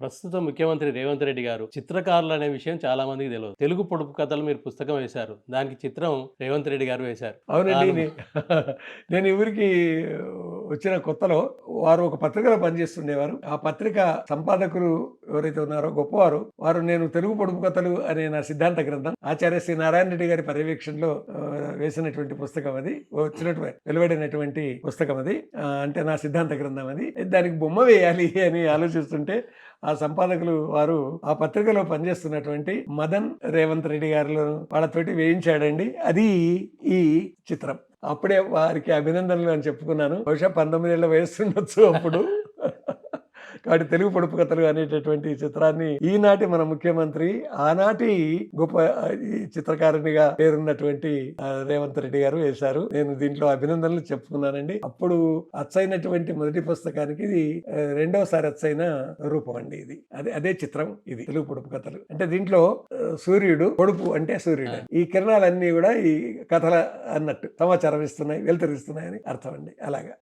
ప్రస్తుత ముఖ్యమంత్రి రేవంత్ రెడ్డి గారు చిత్రకారులు అనే విషయం చాలా మందికి తెలియదు. తెలుగు పొడుపు కథలు మీరు పుస్తకం వేశారు. దానికి చిత్రం రేవంత్ రెడ్డి గారు వేశారు. అవునండి. దాని నేను ఈ ఊరికి వచ్చిన కొత్తలో వారు ఒక పత్రికలో పనిచేస్తుండేవారు. ఆ పత్రిక సంపాదకులు ఎవరైతే ఉన్నారో గొప్పవారు, వారు నేను తెలుగు పొడుపు కథలు అనే నా సిద్ధాంత గ్రంథం ఆచార్య శ్రీ నారాయణ రెడ్డి గారి పర్యవేక్షణలో వేసినటువంటి పుస్తకం అది. వెలువడినటువంటి పుస్తకం అది. అంటే నా సిద్ధాంత గ్రంథం అది. దానికి బొమ్మ వేయాలి అని ఆలోచిస్తుంటే ఆ సంపాదకులు వారు ఆ పత్రికలో పనిచేస్తున్నటువంటి మదన్ రేవంత్ రెడ్డి గారు వాళ్ళతోటి వేయించాడండి. అది ఈ చిత్రం. అప్పుడే వారికి అభినందనలు అని చెప్పుకున్నాను. బహుశా 19 ఏళ్ల వయస్సు అప్పుడు. కాబట్టి తెలుగు పొడుపు కథలు అనేటటువంటి చిత్రాన్ని ఈనాటి మన ముఖ్యమంత్రి, ఆనాటి గొప్ప ఈ చిత్రకారునిగా పేరున్నటువంటి రేవంత్ రెడ్డి గారు వేశారు. నేను దీంట్లో అభినందనలు చెప్పుకున్నానండి. అప్పుడు అచ్చైనటువంటి మొదటి పుస్తకానికి ఇది రెండవసారి అచ్చైన రూపం అండి. ఇది అదే చిత్రం. ఇది తెలుగు పొడుపు కథలు. అంటే దీంట్లో సూర్యుడు, పొడుపు అంటే సూర్యుడు, ఈ కిరణాలన్నీ కూడా ఈ కథల అన్నట్టు సమాచారం ఇస్తున్నాయి, వెలుతురిస్తున్నాయని అర్థం అండి. అలాగా.